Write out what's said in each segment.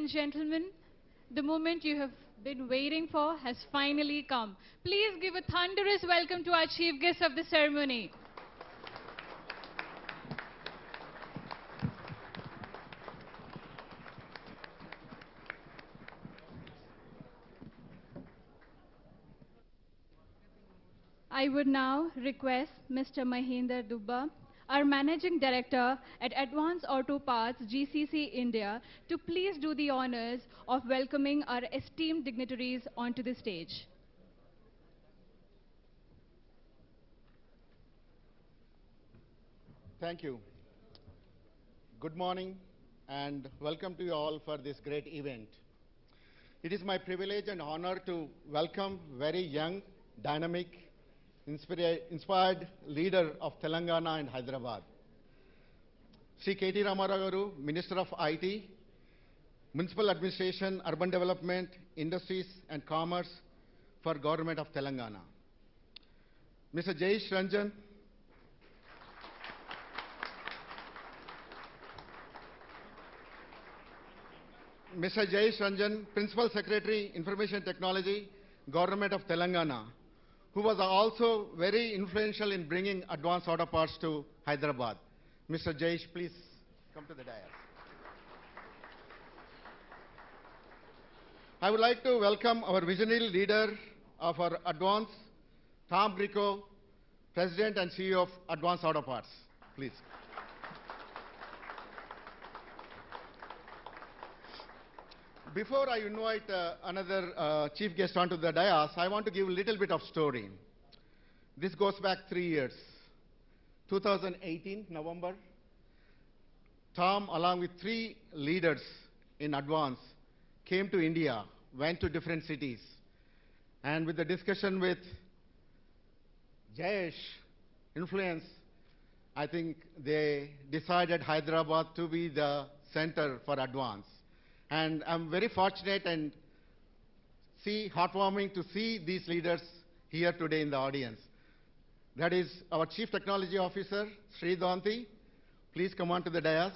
and gentlemen, the moment you have been waiting for has finally come. Please give a thunderous welcome to our chief guest of the ceremony. I would now request Mr. Mahinder Dubba, our Managing Director at Advanced Auto Parts GCC India, to please do the honors of welcoming our esteemed dignitaries onto the stage. Thank you. Good morning and welcome to you all for this great event. It is my privilege and honor to welcome very young, dynamic, inspired leader of Telangana and Hyderabad. Sri K.T. Ramarao Garu, Minister of IT, Municipal Administration, Urban Development, Industries and Commerce for Government of Telangana. Mr. Jayesh Ranjan, Mr. Jayesh Ranjan, Principal Secretary, Information Technology, Government of Telangana, who was also very influential in bringing advanced auto parts to Hyderabad. Mr. Jayesh, please come to the dais. I would like to welcome our visionary leader of our Advanced, Tom Greco, President and CEO of Advanced Auto Parts. Please. Before I invite another chief guest onto the dais, I want to give a little bit of story. This goes back 3 years. 2018, November, Tom, along with 3 leaders in Advance, came to India, went to different cities, and with the discussion with Jayesh influence, I think they decided Hyderabad to be the center for Advance. And I'm very fortunate and heartwarming to see these leaders here today in the audience. That is our Chief Technology Officer, Sri Danti. Please come on to the dais.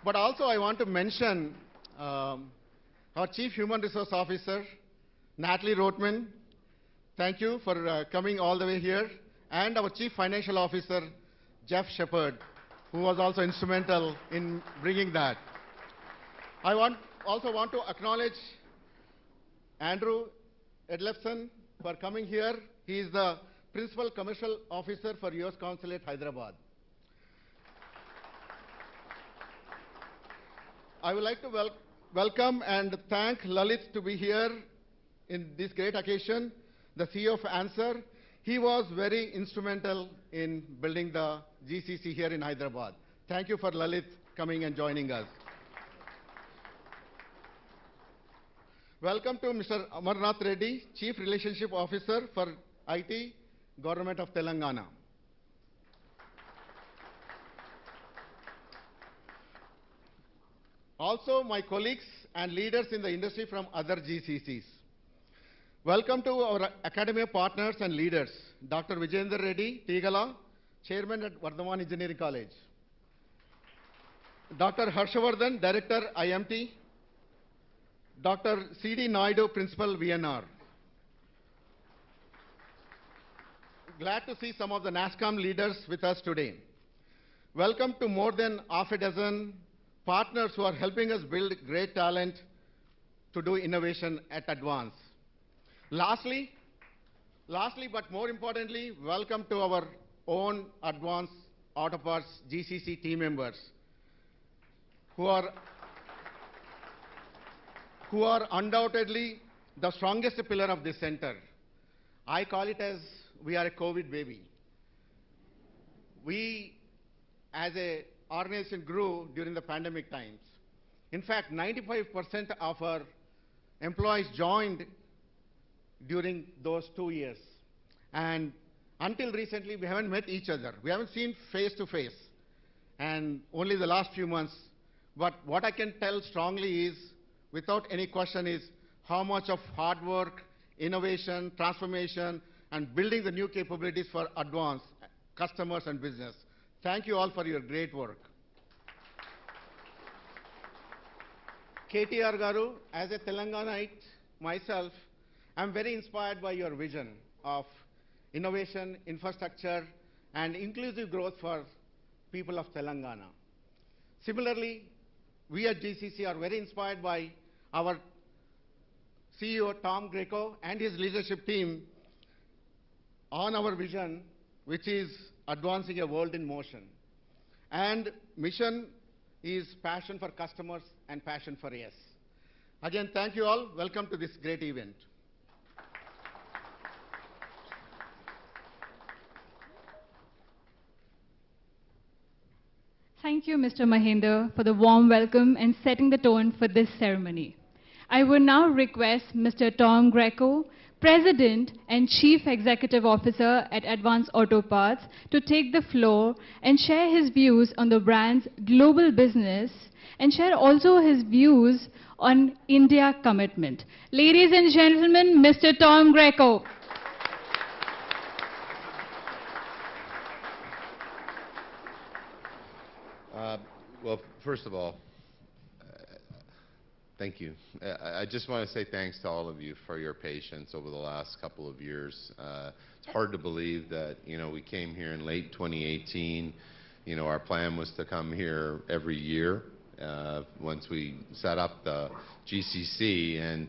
But also I want to mention our Chief Human Resource Officer, Natalie Rotman. Thank you for coming all the way here. And our Chief Financial Officer, Jeff Shepard, who was also instrumental in bringing that. I also want to acknowledge Andrew Edlefson for coming here. He is the Principal Commercial Officer for US Consulate, Hyderabad. I would like to welcome and thank Lalit to be here in this great occasion, the CEO of Answer. He was very instrumental in building the GCC here in Hyderabad. Thank you for Lalit coming and joining us. Welcome to Mr. Amarnath Reddy, Chief Relationship Officer for IT, Government of Telangana. Also, my colleagues and leaders in the industry from other GCCs. Welcome to our academia partners and leaders, Dr. Vijayendra Reddy, Tigala, Chairman at Vardhaman Engineering College. Dr. Harshavardhan, Director, IMT. Dr. C.D. Naidu, Principal, VNR. Glad to see some of the NASSCOM leaders with us today. Welcome to more than half a dozen partners who are helping us build great talent to do innovation at Advance. Lastly, but more importantly, welcome to our own Advanced Auto Parts GCC team members who are undoubtedly the strongest pillar of this center. I call it as we are a COVID baby. We, as an organization, grew during the pandemic times. In fact, 95% of our employees joined during those 2 years. And until recently, we haven't met each other. We haven't seen face to face. And only the last few months. But what I can tell strongly is, without any question, is how much of hard work, innovation, transformation, and building the new capabilities for Advance, customers and business. Thank you all for your great work. KTR Garu, as a Telanganite myself, I'm very inspired by your vision of innovation, infrastructure, and inclusive growth for people of Telangana. Similarly, we at GCC are very inspired by our CEO Tom Greco and his leadership team on our vision, which is advancing a world in motion. And mission is passion for customers and passion for yes. Again, thank you all. Welcome to this great event. Thank you, Mr. Mahinder, for the warm welcome and setting the tone for this ceremony. I would now request Mr. Tom Greco, President and Chief Executive Officer at Advance Auto Parts, to take the floor and share his views on the brand's global business and share also his views on India commitment. Ladies and gentlemen, Mr. Tom Greco. Well, first of all, thank you. I just want to say thanks to all of you for your patience over the last couple of years. It's hard to believe that, we came here in late 2018. Our plan was to come here every year once we set up the GCC, and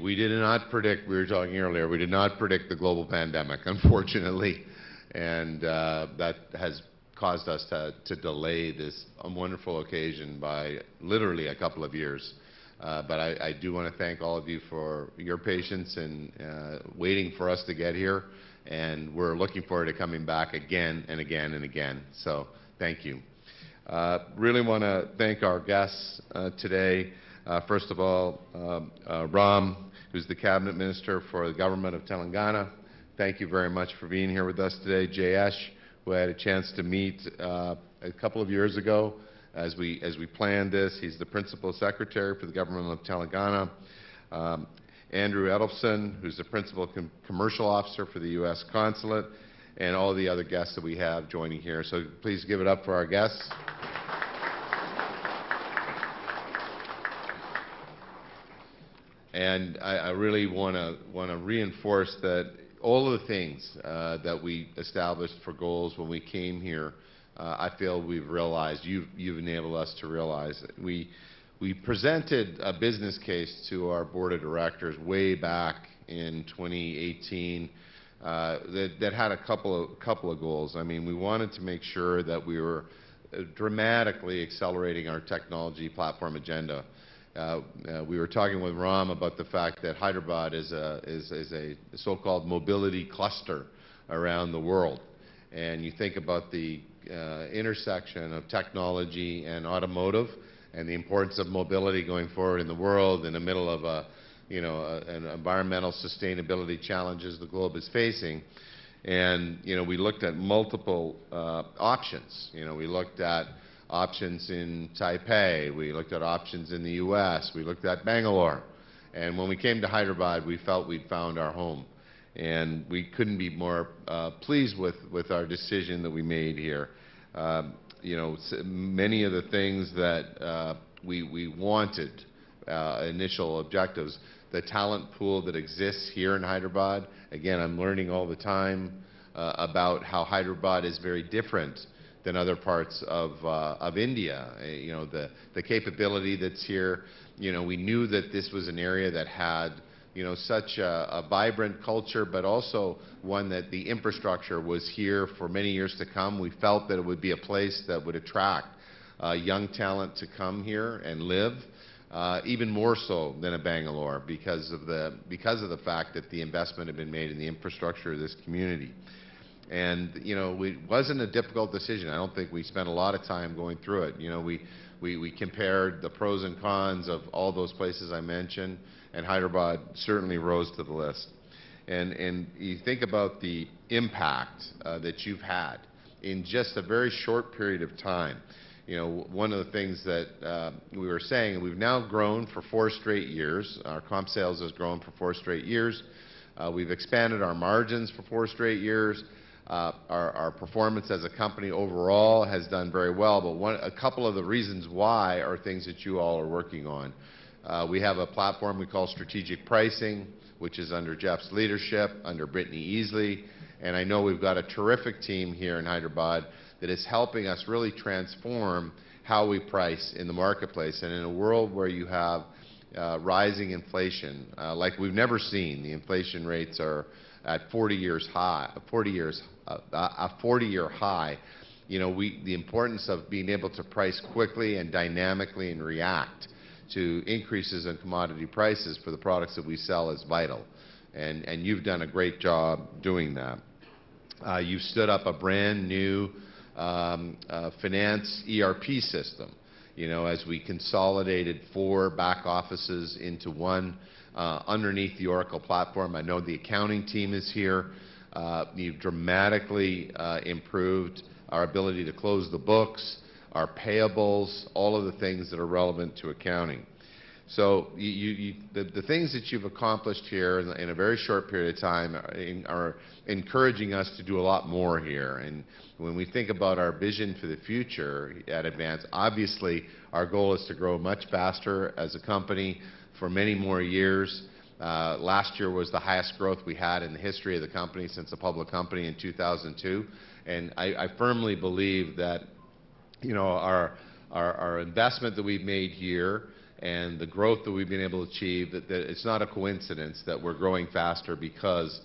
we did not predict, we were talking earlier, we did not predict the global pandemic, unfortunately, and that has caused us to delay this wonderful occasion by literally a couple of years. But I do want to thank all of you for your patience and waiting for us to get here, and we're looking forward to coming back again and again and again. So thank you. Really want to thank our guests today. First of all, Ram, who's the Cabinet Minister for the Government of Telangana. Thank you very much for being here with us today. Jayesh, who I had a chance to meet a couple of years ago as we planned this. He's the Principal Secretary for the Government of Telangana. Andrew Edelson, who's the Principal Commercial Officer for the U.S. Consulate, and all the other guests that we have joining here. So please give it up for our guests. And I really want to reinforce that all of the things that we established for goals when we came here, I feel we've realized, you've enabled us to realize. We presented a business case to our board of directors way back in 2018 that had a couple of goals. I mean, we wanted to make sure that we were dramatically accelerating our technology platform agenda. We were talking with Ram about the fact that Hyderabad is a so-called mobility cluster around the world. And you think about the intersection of technology and automotive and the importance of mobility going forward in the world in the middle of an environmental sustainability challenges the globe is facing. And, we looked at multiple options. We looked at options in Taipei, we looked at options in the US, we looked at Bangalore. And when we came to Hyderabad, we felt we'd found our home. And we couldn't be more pleased with our decision that we made here. Many of the things that we wanted, initial objectives, the talent pool that exists here in Hyderabad. Again, I'm learning all the time about how Hyderabad is very different than other parts of India. The capability that's here. We knew that this was an area that had such a vibrant culture, but also one that the infrastructure was here for many years to come. We felt that it would be a place that would attract young talent to come here and live, even more so than a Bangalore because of the fact that the investment had been made in the infrastructure of this community. And, it wasn't a difficult decision. I don't think we spent a lot of time going through it. We compared the pros and cons of all those places I mentioned, and Hyderabad certainly rose to the list. And you think about the impact that you've had in just a very short period of time. One of the things that we were saying, we've now grown for 4 straight years. Our comp sales has grown for 4 straight years. We've expanded our margins for 4 straight years. Our performance as a company overall has done very well, but a couple of the reasons why are things that you all are working on. We have a platform we call strategic pricing, which is under Jeff's leadership, under Brittany Easley, and I know we've got a terrific team here in Hyderabad that is helping us really transform how we price in the marketplace. And in a world where you have rising inflation, like we've never seen, the inflation rates are at 40-year high. You know, the importance of being able to price quickly and dynamically and react to increases in commodity prices for the products that we sell is vital. And you've done a great job doing that. You've stood up a brand new finance ERP system, you know, as we consolidated 4 back offices into one underneath the Oracle platform. I know the accounting team is here. You've dramatically improved our ability to close the books, our payables, all of the things that are relevant to accounting. So the things that you've accomplished here in a very short period of time are encouraging us to do a lot more here. And when we think about our vision for the future at Advance, obviously our goal is to grow much faster as a company for many more years. Last year was the highest growth we had in the history of the company since a public company in 2002. And I firmly believe that, you know, our investment that we've made here and the growth that we've been able to achieve, that it's not a coincidence that we're growing faster because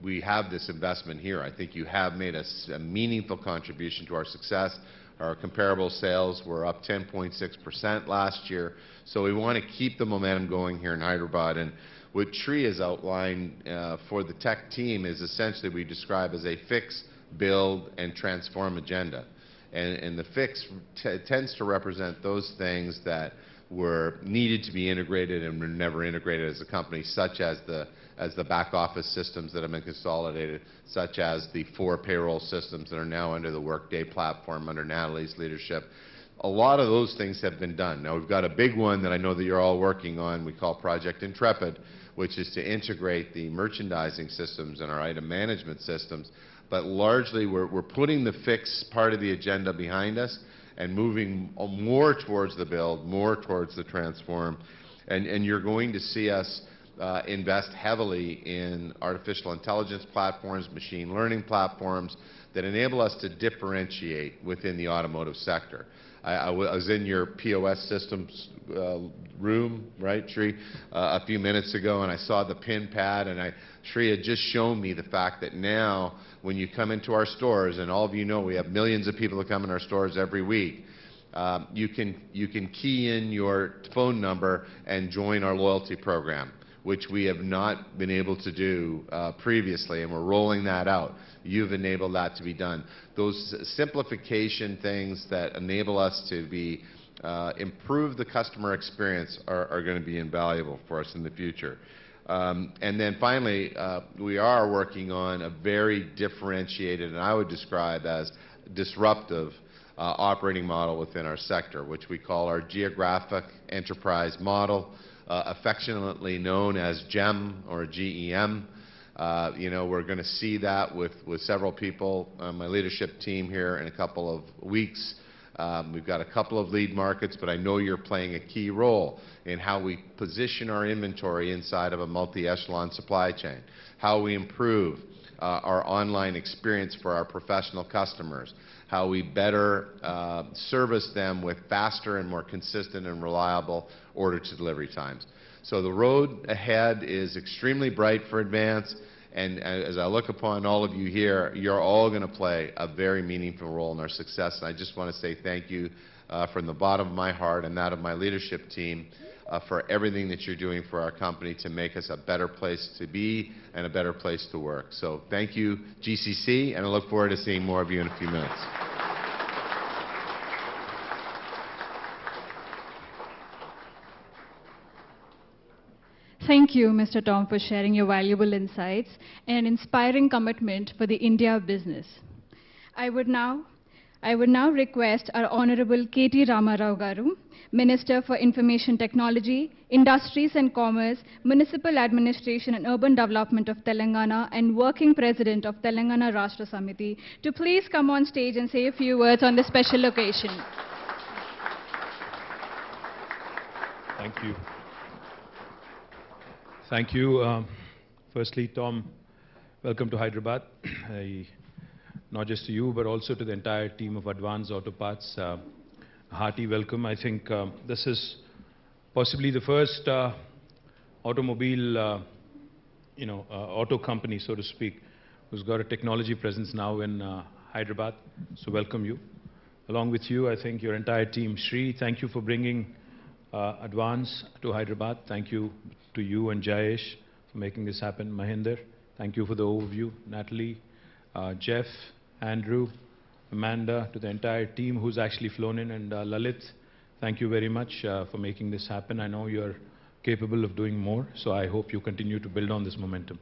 we have this investment here. I think you have made a meaningful contribution to our success. Our comparable sales were up 10.6% last year. So we want to keep the momentum going here in Hyderabad. And what Sri has outlined for the tech team is essentially we describe as a fix, build, and transform agenda. And the fix tends to represent those things that were needed to be integrated and were never integrated as a company, such as the back office systems that have been consolidated, such as the 4 payroll systems that are now under the Workday platform under Natalie's leadership. A lot of those things have been done. Now we've got a big one that I know that you're all working on, we call Project Intrepid, which is to integrate the merchandising systems and our item management systems. But largely we're putting the fix part of the agenda behind us and moving more towards the build, more towards the transform. And you're going to see us invest heavily in artificial intelligence platforms, machine learning platforms that enable us to differentiate within the automotive sector. I was in your POS systems room, right, Sri, a few minutes ago, and I saw the pin pad, and Sri had just shown me the fact that now when you come into our stores, and all of you know we have millions of people that come in our stores every week, you can key in your phone number and join our loyalty program, which we have not been able to do previously, and we're rolling that out. You've enabled that to be done. Those simplification things that enable us to improve the customer experience are going to be invaluable for us in the future. And then finally, we are working on a very differentiated, and I would describe as disruptive, operating model within our sector, which we call our geographic enterprise model, affectionately known as GEM or GEM. You know, we're going to see that with several people on my leadership team here in a couple of weeks. We've got a couple of lead markets, but I know you're playing a key role in how we position our inventory inside of a multi-echelon supply chain, how we improve our online experience for our professional customers, how we better service them with faster and more consistent and reliable order-to-delivery times. So the road ahead is extremely bright for Advance, and as I look upon all of you here, you're all going to play a very meaningful role in our success. And I just want to say thank you from the bottom of my heart and that of my leadership team for everything that you're doing for our company to make us a better place to be and a better place to work. So thank you, GCC, and I look forward to seeing more of you in a few minutes. Thank you, Mr. Tom, for sharing your valuable insights and an inspiring commitment for the India business. I would now I would now request our Honorable K.T. Ramarao Garu, Minister for Information Technology, Industries and Commerce, Municipal Administration and Urban Development of Telangana and Working President of Telangana Rashtra Samiti, to please come on stage and say a few words on this special occasion. Thank you. Thank you. Firstly, Tom, welcome to Hyderabad. Not just to you, but also to the entire team of Advanced Auto Parts. A hearty welcome. I think this is possibly the first automobile, auto company, so to speak, who's got a technology presence now in Hyderabad. So welcome you. Along with you, I think your entire team. Shri, thank you for bringing Advance to Hyderabad. Thank you to you and Jayesh for making this happen. Mahinder, thank you for the overview. Natalie, Jeff, Andrew, Amanda, to the entire team who's actually flown in, and Lalit, thank you very much for making this happen. I know you're capable of doing more, so I hope you continue to build on this momentum.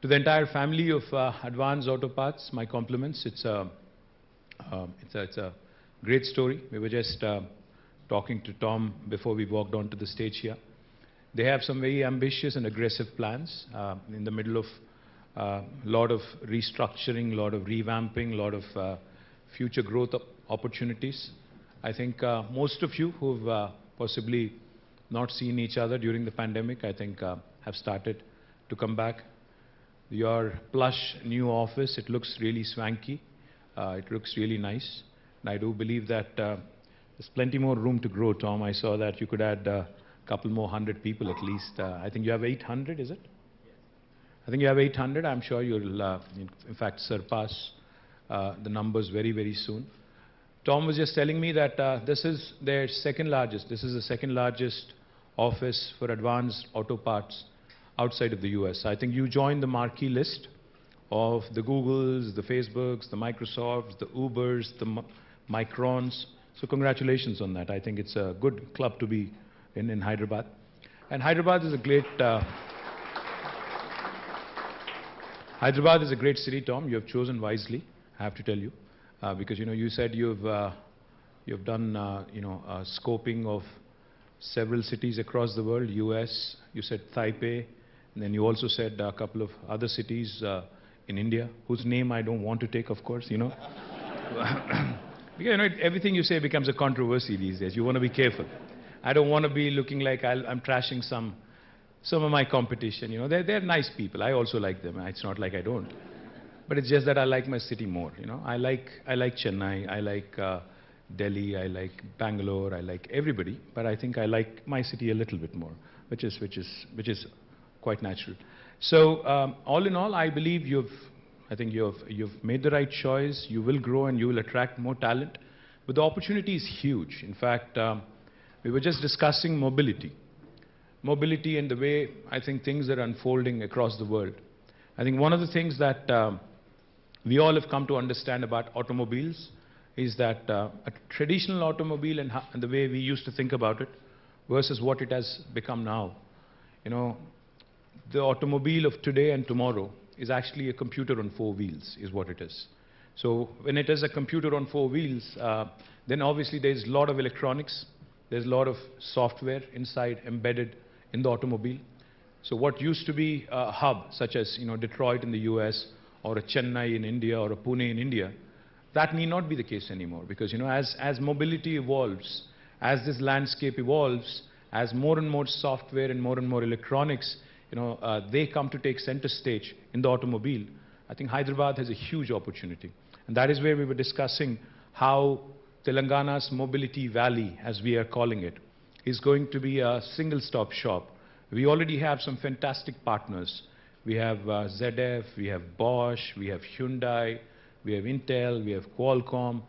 To the entire family of Advanced Auto Parts, my compliments. It's a great story. We were just talking to Tom before we walked onto the stage here. They have some very ambitious and aggressive plans in the middle of a lot of restructuring, a lot of revamping, a lot of future growth opportunities. I think most of you who've possibly not seen each other during the pandemic, I think have started to come back. Your plush new office, it looks really swanky. It looks really nice. And I do believe that there's plenty more room to grow, Tom. I saw that you could add a couple more 100 people at least. I think you have 800, is it? I think you have 800. I'm sure you'll, in fact, surpass the numbers very, very soon. Tom was just telling me that this is their second largest. This is the second largest office for Advanced Auto Parts outside of the US. I think you joined the marquee list of the Googles, the Facebooks, the Microsofts, the Ubers, the Microns. So congratulations on that. I think it's a good club to be in Hyderabad. And Hyderabad is a great... Hyderabad is a great city, Tom. You have chosen wisely, I have to tell you, because you said you've done scoping of several cities across the world. US, you said Taipei, and then you also said a couple of other cities in India, whose name I don't want to take, of course. Because everything you say becomes a controversy these days. You want to be careful. I don't want to be looking like I'm trashing some of my competition. They're nice people. I also like them. It's not like I don't. But it's just that I like my city more. I like Chennai. I like Delhi. I like Bangalore. I like everybody. But I think I like my city a little bit more, which is quite natural. So all in all, I believe you've made the right choice. You will grow and you will attract more talent. But the opportunity is huge. In fact, we were just discussing mobility. Mobility and the way I think things are unfolding across the world. I think one of the things that we all have come to understand about automobiles is that a traditional automobile and the way we used to think about it versus what it has become now. The automobile of today and tomorrow is actually a computer on four wheels, is what it is. So when it is a computer on four wheels, then obviously there's a lot of electronics, there's a lot of software inside embedded in the automobile. So what used to be a hub, such as Detroit in the US, or a Chennai in India, or a Pune in India, that need not be the case anymore. Because as mobility evolves, as this landscape evolves, as more and more software and more electronics, they come to take center stage in the automobile, I think Hyderabad has a huge opportunity. And that is where we were discussing how Telangana's mobility valley, as we are calling it, is going to be a single-stop shop. We already have some fantastic partners. We have ZF, we have Bosch, we have Hyundai, we have Intel, we have Qualcomm.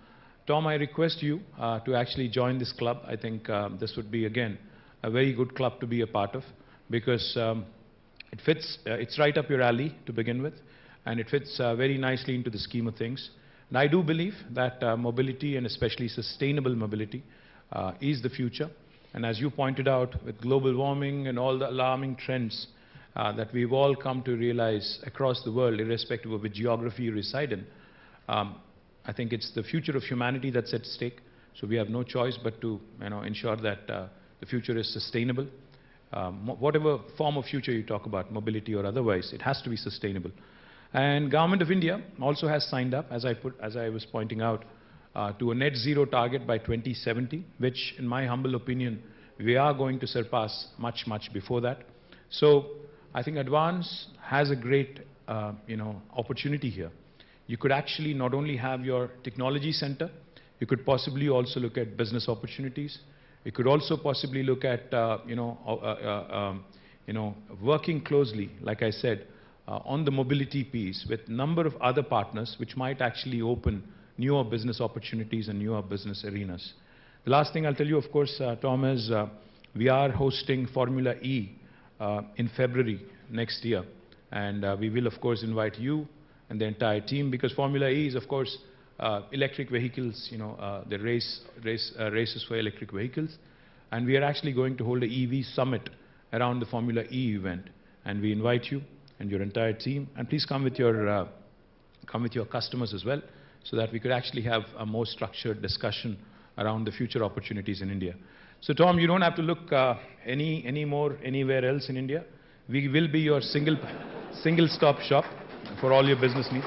Tom, I request you to actually join this club. I think this would be, again, a very good club to be a part of, because it fits, it's right up your alley to begin with, and it fits very nicely into the scheme of things. And I do believe that mobility, and especially sustainable mobility, is the future. And as you pointed out, with global warming and all the alarming trends that we've all come to realize across the world, irrespective of which geography you reside in, I think it's the future of humanity that's at stake. So we have no choice but to ensure that the future is sustainable. Whatever form of future you talk about, mobility or otherwise, it has to be sustainable. And Government of India also has signed up, as I was pointing out, to a net zero target by 2070, which, in my humble opinion, we are going to surpass much, much before that. So I think Advance has a great, opportunity here. You could actually not only have your technology center, you could possibly also look at business opportunities. You could also possibly look at, working closely, like I said, on the mobility piece with a number of other partners, which might actually open newer business opportunities and newer business arenas. The last thing I'll tell you, of course, Tom, is we are hosting Formula E in February next year. And we will, of course, invite you and the entire team, because Formula E is, of course, electric vehicles, the races for electric vehicles. And we are actually going to hold an EV summit around the Formula E event. And we invite you and your entire team. And please come with your customers as well, so that we could actually have a more structured discussion around the future opportunities in India. So Tom, you don't have to look anywhere else in India. We will be your single-stop shop for all your business needs.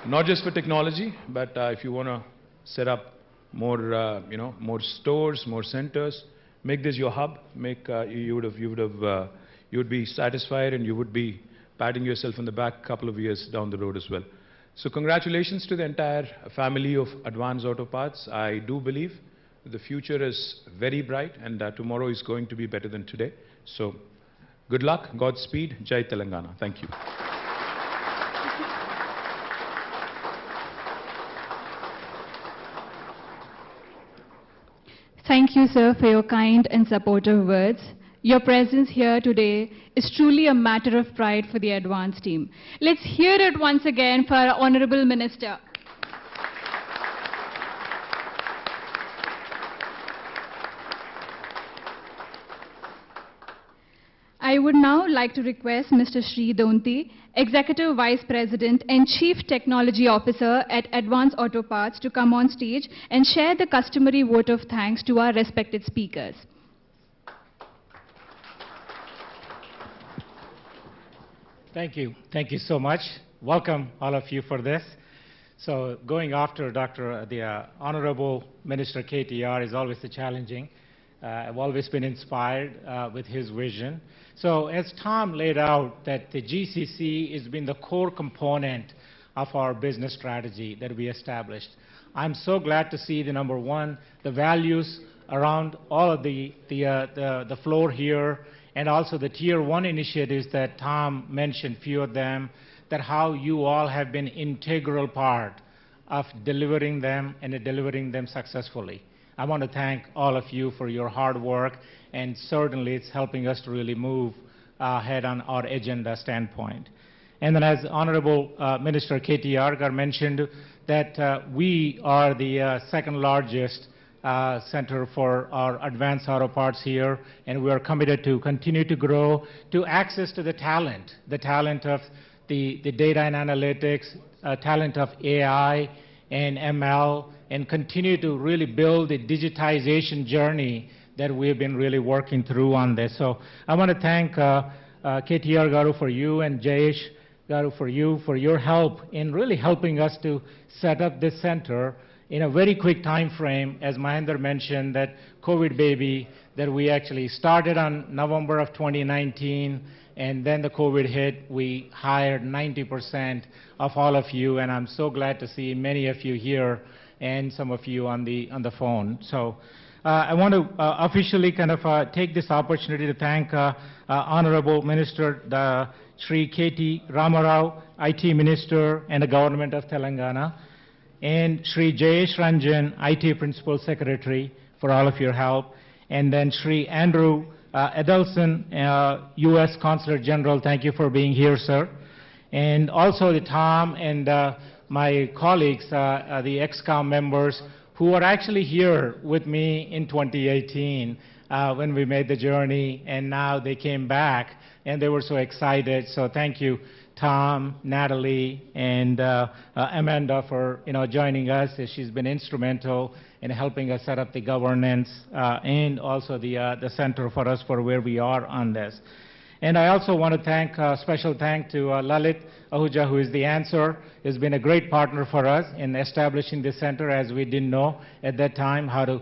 Not just for technology, but if you want to set up more, more stores, more centers, make this your hub. You would be satisfied, and you would be patting yourself on the back a couple of years down the road as well. So congratulations to the entire family of Advance Auto Parts. I do believe the future is very bright, and tomorrow is going to be better than today. So good luck, Godspeed, Jai Telangana. Thank you. Thank you, sir, for your kind and supportive words. Your presence here today is truly a matter of pride for the Advance team. Let's hear it once again for our Honorable Minister. I would now like to request Mr. Sri Donti, Executive Vice President and Chief Technology Officer at Advance Auto Parts, to come on stage and share the customary vote of thanks to our respected speakers. Thank you. Thank you so much. Welcome, all of you, for this. So going after the Honorable Minister KTR is always challenging. I've always been inspired with his vision. So as Tom laid out, that the GCC has been the core component of our business strategy that we established. I'm so glad to see the number one, the values around all of the floor here, and also the Tier 1 initiatives that Tom mentioned, few of them, that how you all have been integral part of delivering them and delivering them successfully. I want to thank all of you for your hard work, and certainly it's helping us to really move ahead on our agenda standpoint. And then, as Honorable Minister KTR mentioned, that we are the second largest center for our advanced auto parts here, and we are committed to continue to grow, to access to the talent of the data and analytics, talent of AI and ML, and continue to really build the digitization journey that we've been really working through on this. So I want to thank KTR Garu for you, and Jayesh Garu for you, for your help in really helping us to set up this center in a very quick time frame. As Mahendra mentioned, that COVID baby that we actually started on November of 2019, and then the COVID hit. We hired 90% of all of you, and I'm so glad to see many of you here and some of you on the phone. So I want to officially kind of take this opportunity to thank Honorable Minister Sri K.T. Ramarao, IT Minister and the Government of Telangana, and Sri Jayesh Ranjan, IT Principal Secretary, for all of your help, and then Sri Andrew Edelson, U.S. Consulate General, thank you for being here, sir. And also the Tom and my colleagues, the ExCom members, who are actually here with me in 2018 when we made the journey, and now they came back and they were so excited. So thank you Tom, Natalie, and Amanda for joining us. She's been instrumental in helping us set up the governance and also the center for us for where we are on this. And I also want to thank, special thank to Lalit Ahuja, who is the answer, has been a great partner for us in establishing this center, as we didn't know at that time how to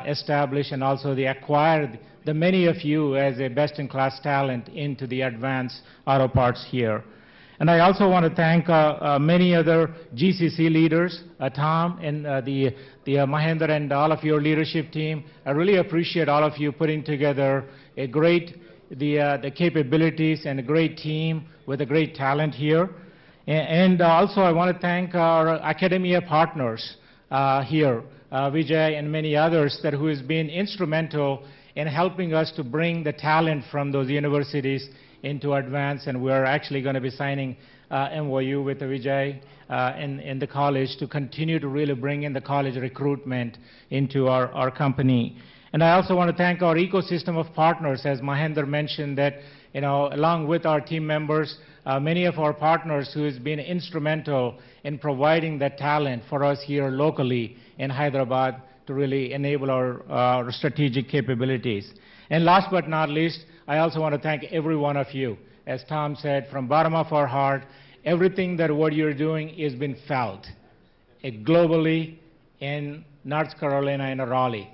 establish and also acquire the many of you as a best-in-class talent into the advanced auto parts here. And I also want to thank many other GCC leaders, Tom and the Mahendra and all of your leadership team. I really appreciate all of you putting together a great the capabilities and a great team with a great talent here. And also I want to thank our academia partners here, Vijay and many others who has been instrumental in helping us to bring the talent from those universities into advance. And we're actually going to be signing MOU with Vijay in the college to continue to really bring in the college recruitment into our company. And I also want to thank our ecosystem of partners, as Mahendra mentioned, that along with our team members, many of our partners who has been instrumental in providing that talent for us here locally in Hyderabad to really enable our strategic capabilities. And last but not least, I also want to thank every one of you. As Tom said, from bottom of our heart, everything that what you're doing has been felt globally in North Carolina and Raleigh.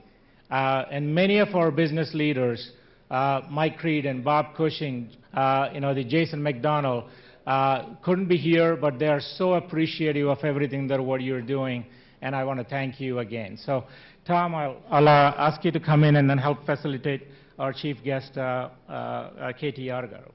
And many of our business leaders, Mike Creed and Bob Cushing, the Jason McDonald, couldn't be here, but they are so appreciative of everything that what you're doing, and I want to thank you again. So, Tom, I'll ask you to come in and then help facilitate our chief guest, Katie Yargaro.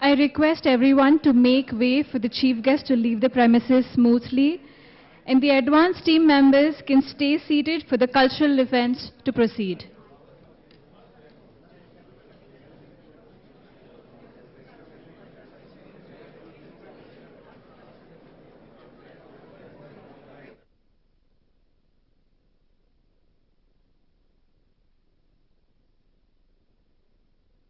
I request everyone to make way for the chief guest to leave the premises smoothly, and the advanced team members can stay seated for the cultural events to proceed.